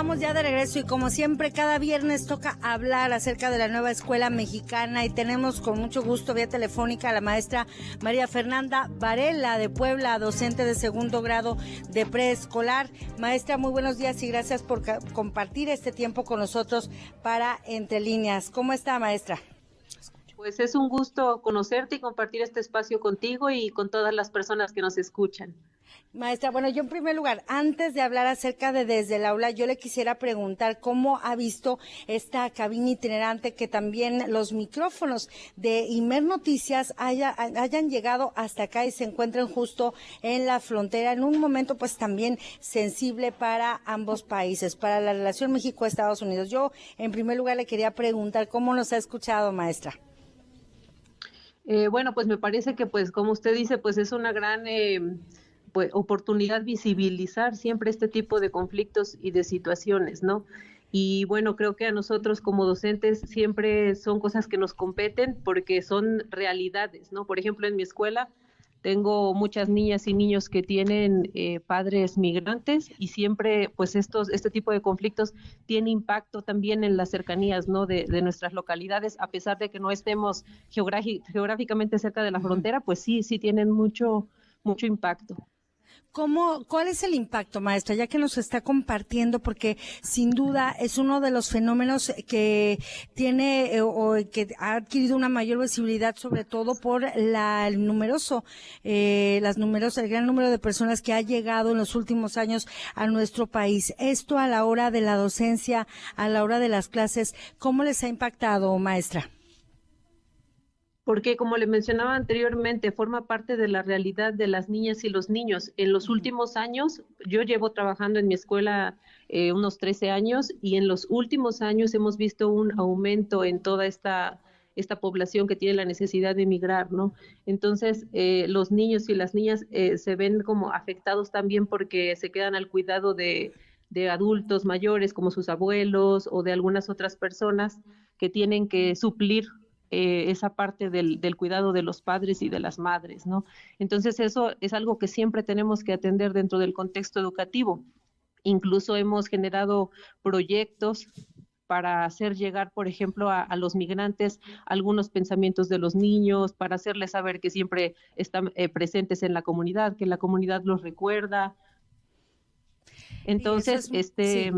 Estamos ya de regreso y como siempre cada viernes toca hablar acerca de la nueva escuela mexicana y tenemos con mucho gusto vía telefónica a la maestra María Fernanda Varela de Puebla, docente de segundo grado de preescolar. Maestra, muy buenos días y gracias por compartir este tiempo con nosotros para Entre Líneas. ¿Cómo está, maestra? Pues es un gusto conocerte y compartir este espacio contigo y con todas las personas que nos escuchan. Maestra, bueno, yo en primer lugar, antes de hablar acerca de Desde el Aula, yo le quisiera preguntar cómo ha visto esta cabina itinerante, que también los micrófonos de Imer Noticias hayan llegado hasta acá y se encuentren justo en la frontera, en un momento pues también sensible para ambos países, para la relación México-Estados Unidos. Yo en primer lugar le quería preguntar cómo nos ha escuchado, maestra. Bueno, pues me parece que, pues, como usted dice, pues es una gran pues, oportunidad visibilizar siempre este tipo de conflictos y de situaciones, ¿no? Y bueno, creo que a nosotros como docentes siempre son cosas que nos competen porque son realidades, ¿no? Por ejemplo, en mi escuela tengo muchas niñas y niños que tienen padres migrantes y siempre, pues, este tipo de conflictos tiene impacto también en las cercanías, ¿no? de nuestras localidades, a pesar de que no estemos geográficamente cerca de la frontera, pues sí tienen mucho impacto. ¿Cuál es el impacto, maestra, ya que nos está compartiendo? Porque sin duda es uno de los fenómenos que tiene o que ha adquirido una mayor visibilidad, sobre todo por el gran número de personas que ha llegado en los últimos años a nuestro país. Esto a la hora de la docencia, a la hora de las clases, ¿cómo les ha impactado, maestra? Porque, como le mencionaba anteriormente, forma parte de la realidad de las niñas y los niños. En los últimos años, yo llevo trabajando en mi escuela unos 13 años y en los últimos años hemos visto un aumento en toda esta población que tiene la necesidad de emigrar, ¿no? Entonces, los niños y las niñas se ven como afectados también porque se quedan al cuidado de adultos mayores como sus abuelos o de algunas otras personas que tienen que suplir esa parte del cuidado de los padres y de las madres, ¿no? Entonces eso es algo que siempre tenemos que atender dentro del contexto educativo. Incluso hemos generado proyectos para hacer llegar, por ejemplo, a los migrantes algunos pensamientos de los niños, para hacerles saber que siempre están presentes en la comunidad, que la comunidad los recuerda. Entonces, sí.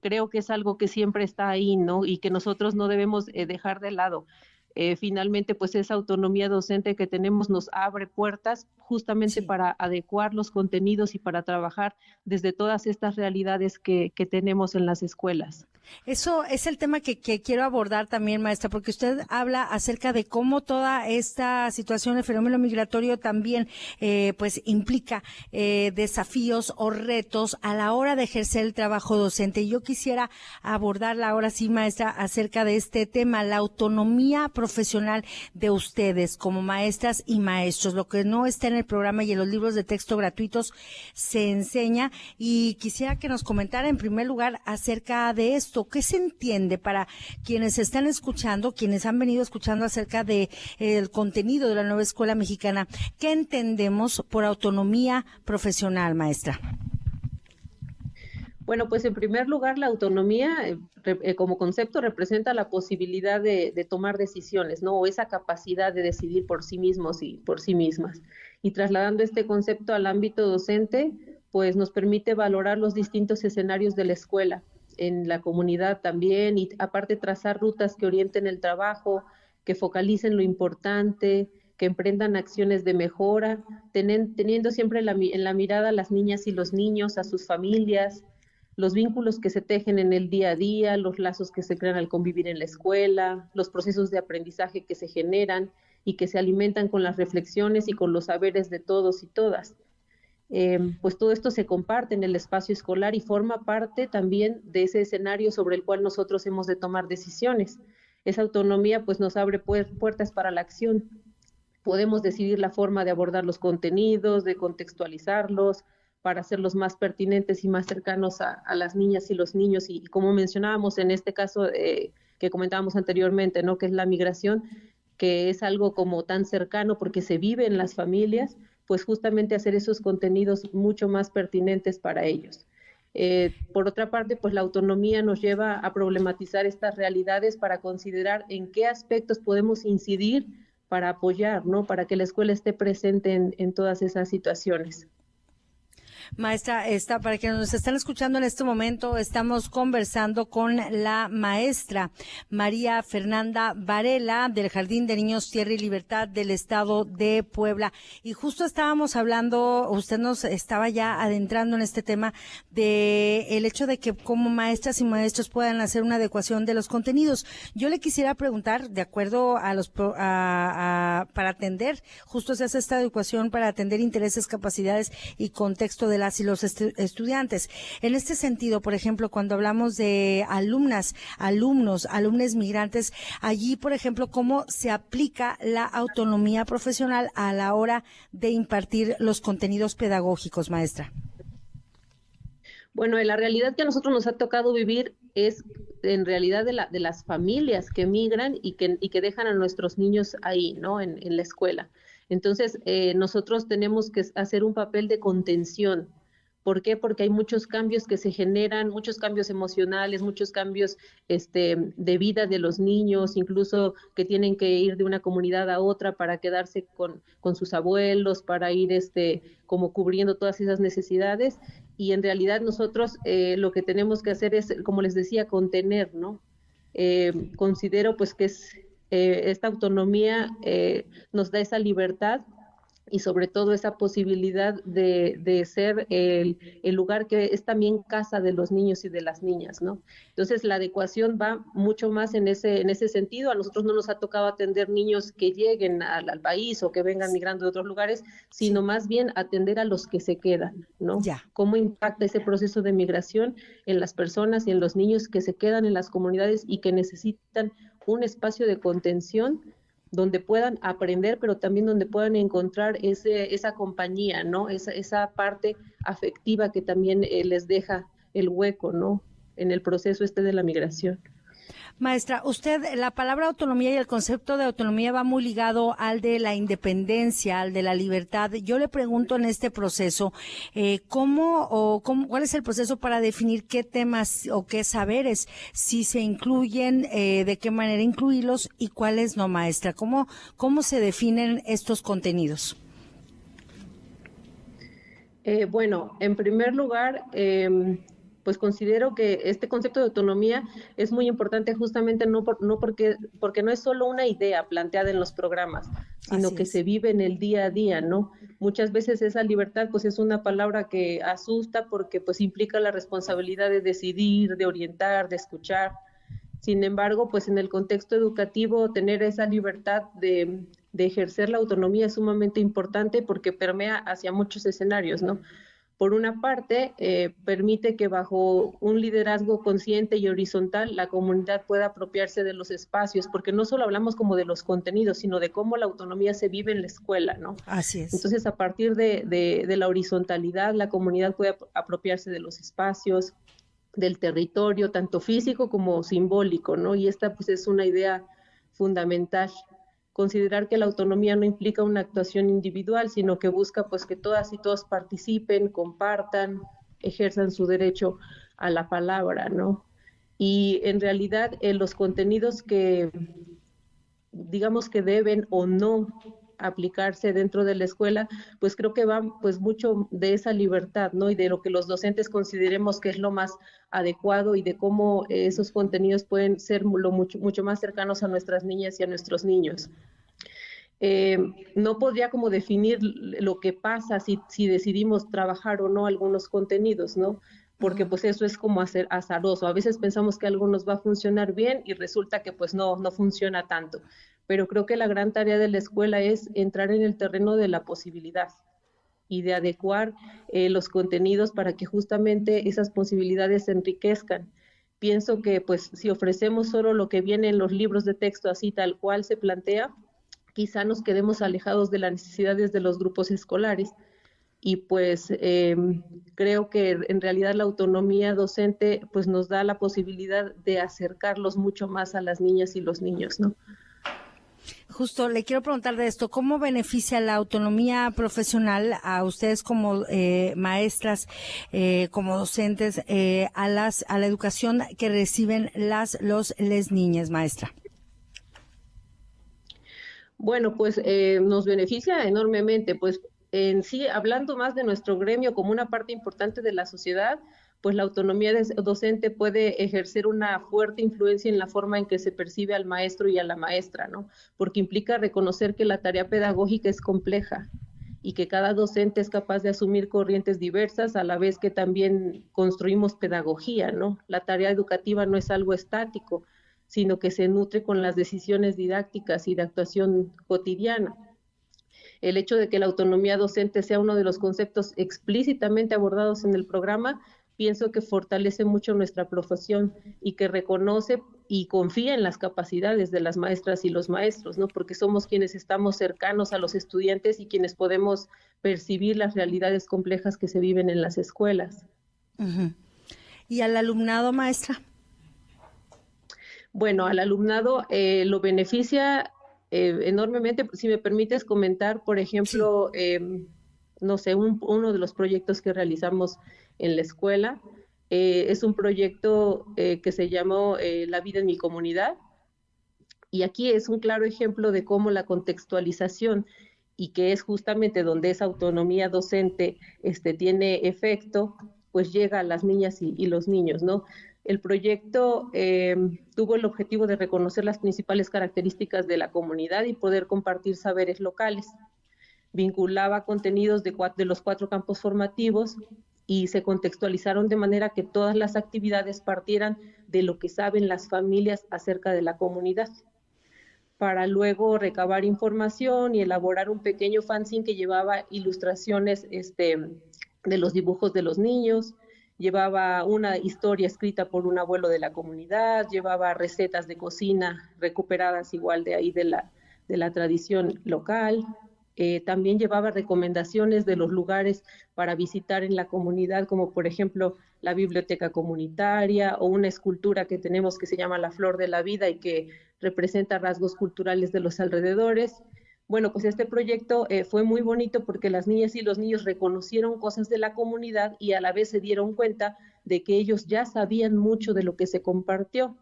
creo que es algo que siempre está ahí, ¿no? Y que nosotros no debemos dejar de lado. Finalmente, pues esa autonomía docente que tenemos nos abre puertas justamente para adecuar los contenidos y para trabajar desde todas estas realidades que tenemos en las escuelas. Eso es el tema que quiero abordar también, maestra, porque usted habla acerca de cómo toda esta situación, el fenómeno migratorio también, pues implica desafíos o retos a la hora de ejercer el trabajo docente. Y yo quisiera abordarla ahora sí, maestra, acerca de este tema, la autonomía profesional de ustedes como maestras y maestros. Lo que no está en el programa y en los libros de texto gratuitos se enseña, y quisiera que nos comentara en primer lugar acerca de esto. ¿Qué se entiende para quienes están escuchando, quienes han venido escuchando acerca de el contenido de la nueva escuela mexicana? ¿Qué entendemos por autonomía profesional, maestra? Bueno, pues en primer lugar, la autonomía como concepto representa la posibilidad de tomar decisiones, ¿no? O esa capacidad de decidir por sí mismos y por sí mismas. Y trasladando este concepto al ámbito docente, pues nos permite valorar los distintos escenarios de la escuela, en la comunidad también, y aparte trazar rutas que orienten el trabajo, que focalicen lo importante, que emprendan acciones de mejora, teniendo siempre en la mirada a las niñas y los niños, a sus familias, los vínculos que se tejen en el día a día, los lazos que se crean al convivir en la escuela, los procesos de aprendizaje que se generan y que se alimentan con las reflexiones y con los saberes de todos y todas. Pues todo esto se comparte en el espacio escolar y forma parte también de ese escenario sobre el cual nosotros hemos de tomar decisiones. Esa autonomía pues nos abre puertas para la acción. Podemos decidir la forma de abordar los contenidos, de contextualizarlos, para hacerlos más pertinentes y más cercanos a las niñas y los niños. Y como mencionábamos en este caso que comentábamos anteriormente, ¿no? Que es la migración, que es algo como tan cercano porque se vive en las familias, pues justamente hacer esos contenidos mucho más pertinentes para ellos. Por otra parte, pues la autonomía nos lleva a problematizar estas realidades para considerar en qué aspectos podemos incidir para apoyar, ¿no? Para que la escuela esté presente en todas esas situaciones. Maestra, para quienes nos están escuchando en este momento, estamos conversando con la maestra María Fernanda Varela del Jardín de Niños Tierra y Libertad del Estado de Puebla. Y justo estábamos hablando, usted nos estaba ya adentrando en este tema de el hecho de que como maestras y maestros puedan hacer una adecuación de los contenidos. Yo le quisiera preguntar, de acuerdo a para atender, justo se hace esta adecuación para atender intereses, capacidades y contexto de las y los estudiantes. En este sentido, por ejemplo, cuando hablamos de alumnas, alumnos, alumnos migrantes, allí, por ejemplo, ¿cómo se aplica la autonomía profesional a la hora de impartir los contenidos pedagógicos, maestra? Bueno, la realidad que a nosotros nos ha tocado vivir es en realidad de las familias que migran y que dejan a nuestros niños ahí, ¿no? En la escuela. Entonces, nosotros tenemos que hacer un papel de contención. ¿Por qué? Porque hay muchos cambios que se generan, muchos cambios emocionales, muchos cambios de vida de los niños, incluso que tienen que ir de una comunidad a otra para quedarse con sus abuelos, para ir como cubriendo todas esas necesidades. Y en realidad nosotros lo que tenemos que hacer es, como les decía, contener, ¿no? Considero pues que esta autonomía nos da esa libertad y sobre todo esa posibilidad de ser el lugar que es también casa de los niños y de las niñas, ¿no? Entonces la adecuación va mucho más en ese sentido. A nosotros no nos ha tocado atender niños que lleguen al país o que vengan migrando de otros lugares, sino más bien atender a los que se quedan, ¿no? Ya. Cómo impacta ese proceso de migración en las personas y en los niños que se quedan en las comunidades y que necesitan un espacio de contención donde puedan aprender, pero también donde puedan encontrar esa compañía, ¿no? Esa parte afectiva que también les deja el hueco, ¿no? En el proceso de la migración. Maestra, la palabra autonomía y el concepto de autonomía va muy ligado al de la independencia, al de la libertad. Yo le pregunto en este proceso, ¿cuál es el proceso para definir qué temas o qué saberes si se incluyen, de qué manera incluirlos y cuáles no, maestra? ¿Cómo se definen estos contenidos? Bueno, en primer lugar, pues considero que este concepto de autonomía es muy importante justamente porque no es solo una idea planteada en los programas, sino que se vive en el día a día, ¿no? Muchas veces esa libertad pues es una palabra que asusta porque pues implica la responsabilidad de decidir, de orientar, de escuchar. Sin embargo, pues en el contexto educativo tener esa libertad de ejercer la autonomía es sumamente importante porque permea hacia muchos escenarios, ¿no? Por una parte, permite que bajo un liderazgo consciente y horizontal la comunidad pueda apropiarse de los espacios, porque no solo hablamos como de los contenidos, sino de cómo la autonomía se vive en la escuela, ¿no? Así es. Entonces, a partir de la horizontalidad, la comunidad puede apropiarse de los espacios, del territorio, tanto físico como simbólico, ¿no? Y esta pues es una idea fundamental. Considerar que la autonomía no implica una actuación individual, sino que busca pues que todas y todos participen, compartan, ejerzan su derecho a la palabra, ¿no? Y en realidad los contenidos que digamos que deben o no aplicarse dentro de la escuela, pues creo que van pues mucho de esa libertad, ¿no? Y de lo que los docentes consideremos que es lo más adecuado y de cómo esos contenidos pueden ser mucho más cercanos a nuestras niñas y a nuestros niños. No podría como definir lo que pasa si decidimos trabajar o no algunos contenidos, ¿no? Porque pues eso es como hacer azaroso. A veces pensamos que algo nos va a funcionar bien y resulta que pues no funciona tanto. Pero creo que la gran tarea de la escuela es entrar en el terreno de la posibilidad y de adecuar los contenidos para que justamente esas posibilidades se enriquezcan. Pienso que pues si ofrecemos solo lo que viene en los libros de texto así tal cual se plantea, quizá nos quedemos alejados de las necesidades de los grupos escolares. Y pues creo que en realidad la autonomía docente pues nos da la posibilidad de acercarlos mucho más a las niñas y los niños, ¿no? Justo le quiero preguntar de esto, ¿cómo beneficia la autonomía profesional a ustedes como maestras, como docentes, a la educación que reciben les niñas, maestra? Bueno, pues nos beneficia enormemente, pues en sí, hablando más de nuestro gremio como una parte importante de la sociedad, pues la autonomía docente puede ejercer una fuerte influencia en la forma en que se percibe al maestro y a la maestra, ¿no? Porque implica reconocer que la tarea pedagógica es compleja y que cada docente es capaz de asumir corrientes diversas a la vez que también construimos pedagogía, ¿no? La tarea educativa no es algo estático, sino que se nutre con las decisiones didácticas y de actuación cotidiana. El hecho de que la autonomía docente sea uno de los conceptos explícitamente abordados en el programa, pienso que fortalece mucho nuestra profesión y que reconoce y confía en las capacidades de las maestras y los maestros, ¿no? Porque somos quienes estamos cercanos a los estudiantes y quienes podemos percibir las realidades complejas que se viven en las escuelas. Uh-huh. ¿Y al alumnado, maestra? Bueno, al alumnado lo beneficia enormemente. Si me permites comentar, por ejemplo, sí. No sé, uno de los proyectos que realizamos en la escuela es un proyecto que se llamó La vida en mi comunidad. Y aquí es un claro ejemplo de cómo la contextualización, y que es justamente donde esa autonomía docente tiene efecto, pues llega a las niñas y los niños, ¿no? El proyecto tuvo el objetivo de reconocer las principales características de la comunidad y poder compartir saberes locales. Vinculaba contenidos de los 4 campos formativos y se contextualizaron de manera que todas las actividades partieran de lo que saben las familias acerca de la comunidad, para luego recabar información y elaborar un pequeño fanzine que llevaba ilustraciones de los dibujos de los niños, llevaba una historia escrita por un abuelo de la comunidad, llevaba recetas de cocina recuperadas igual de ahí de la tradición local. También llevaba recomendaciones de los lugares para visitar en la comunidad, como por ejemplo la biblioteca comunitaria o una escultura que tenemos que se llama La Flor de la Vida y que representa rasgos culturales de los alrededores. Bueno, pues este proyecto fue muy bonito porque las niñas y los niños reconocieron cosas de la comunidad y a la vez se dieron cuenta de que ellos ya sabían mucho de lo que se compartió.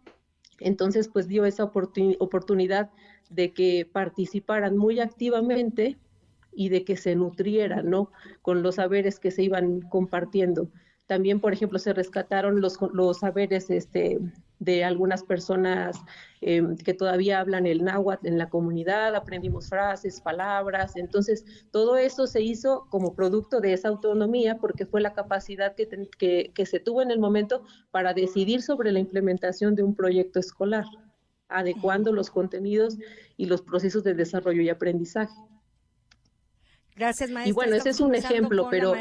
Entonces, pues dio esa oportunidad de que participaran muy activamente y de que se nutrieran, ¿no? Con los saberes que se iban compartiendo. También, por ejemplo, se rescataron los saberes de algunas personas que todavía hablan el náhuatl en la comunidad, aprendimos frases, palabras. Entonces, todo eso se hizo como producto de esa autonomía porque fue la capacidad que se tuvo en el momento para decidir sobre la implementación de un proyecto escolar, adecuando los contenidos y los procesos de desarrollo y aprendizaje. Gracias, maestra. Y bueno, ese es un ejemplo, pero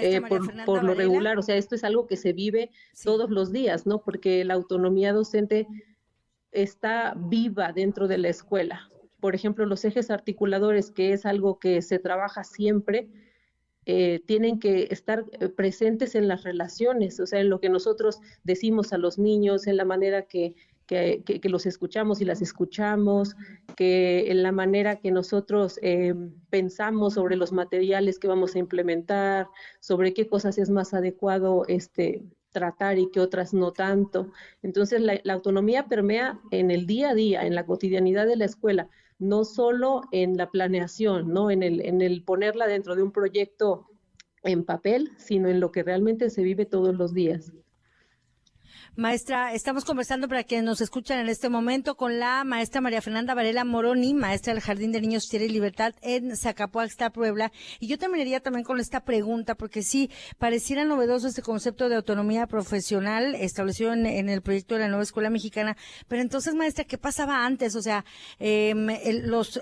por lo regular, o sea, esto es algo que se vive todos los días, ¿no? Porque la autonomía docente está viva dentro de la escuela. Por ejemplo, los ejes articuladores, que es algo que se trabaja siempre, tienen que estar presentes en las relaciones, o sea, en lo que nosotros decimos a los niños, en la manera que los escuchamos y las escuchamos, que en la manera que nosotros pensamos sobre los materiales que vamos a implementar, sobre qué cosas es más adecuado tratar y qué otras no tanto. Entonces, la autonomía permea en el día a día, en la cotidianidad de la escuela, no solo en la planeación, ¿no? En el ponerla dentro de un proyecto en papel, sino en lo que realmente se vive todos los días. Maestra, estamos conversando para quienes nos escuchan en este momento con la maestra María Fernanda Varela Moroni, maestra del Jardín de Niños Tierra y Libertad en Zacapoaxtla, Puebla. Y yo terminaría también con esta pregunta, porque sí, pareciera novedoso este concepto de autonomía profesional establecido en el proyecto de la nueva escuela mexicana. Pero entonces, maestra, ¿qué pasaba antes? O sea,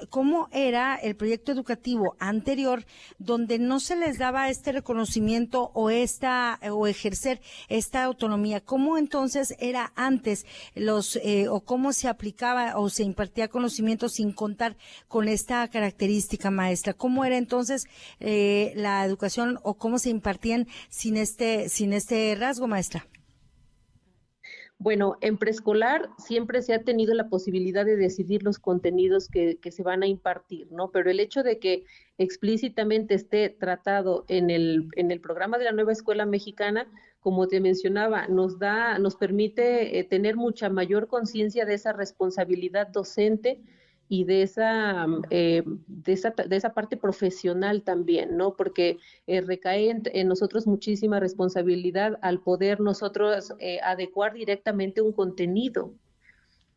¿cómo era el proyecto educativo anterior donde no se les daba este reconocimiento o ejercer esta autonomía? ¿Cómo entonces era antes o cómo se aplicaba o se impartía conocimiento sin contar con esta característica, maestra? ¿Cómo era entonces la educación o cómo se impartían sin este rasgo, maestra? Bueno, en preescolar siempre se ha tenido la posibilidad de decidir los contenidos que se van a impartir, ¿no? Pero el hecho de que explícitamente esté tratado en el programa de la nueva escuela mexicana, como te mencionaba, nos permite tener mucha mayor conciencia de esa responsabilidad docente y de esa parte profesional también, ¿no? Porque recae en nosotros muchísima responsabilidad al poder nosotros adecuar directamente un contenido.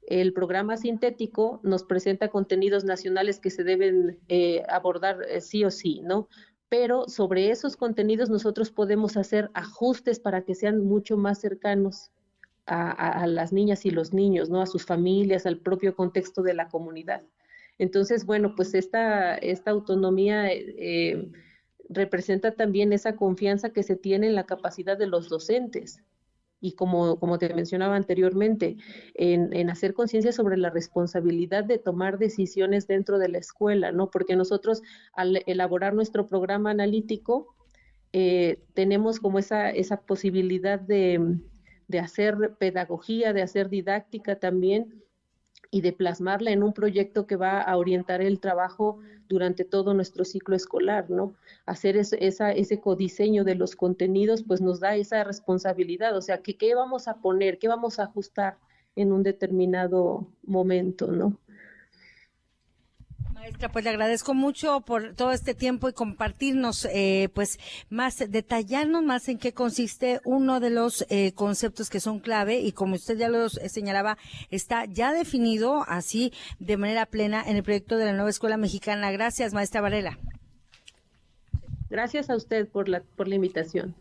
El programa sintético nos presenta contenidos nacionales que se deben abordar sí o sí, ¿no? Pero sobre esos contenidos nosotros podemos hacer ajustes para que sean mucho más cercanos a las niñas y los niños, ¿no? A sus familias, al propio contexto de la comunidad. Entonces, bueno, pues esta autonomía representa también esa confianza que se tiene en la capacidad de los docentes. Y como te mencionaba anteriormente, en hacer conciencia sobre la responsabilidad de tomar decisiones dentro de la escuela, ¿no? Porque nosotros al elaborar nuestro programa analítico, tenemos como esa posibilidad de hacer pedagogía, de hacer didáctica también y de plasmarla en un proyecto que va a orientar el trabajo durante todo nuestro ciclo escolar, ¿no? Hacer ese codiseño de los contenidos, pues nos da esa responsabilidad, o sea, qué vamos a poner, qué vamos a ajustar en un determinado momento, ¿no? Maestra, pues le agradezco mucho por todo este tiempo y compartirnos, pues más, detallarnos más en qué consiste uno de los conceptos que son clave y como usted ya lo señalaba, está ya definido así de manera plena en el proyecto de la nueva escuela mexicana. Gracias, maestra Varela. Gracias a usted por la invitación.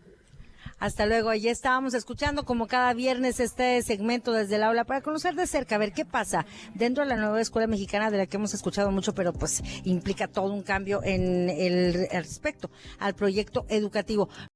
Hasta luego. Ya estábamos escuchando como cada viernes este segmento desde el aula para conocer de cerca, a ver qué pasa dentro de la nueva escuela mexicana de la que hemos escuchado mucho, pero pues implica todo un cambio en el respecto al proyecto educativo.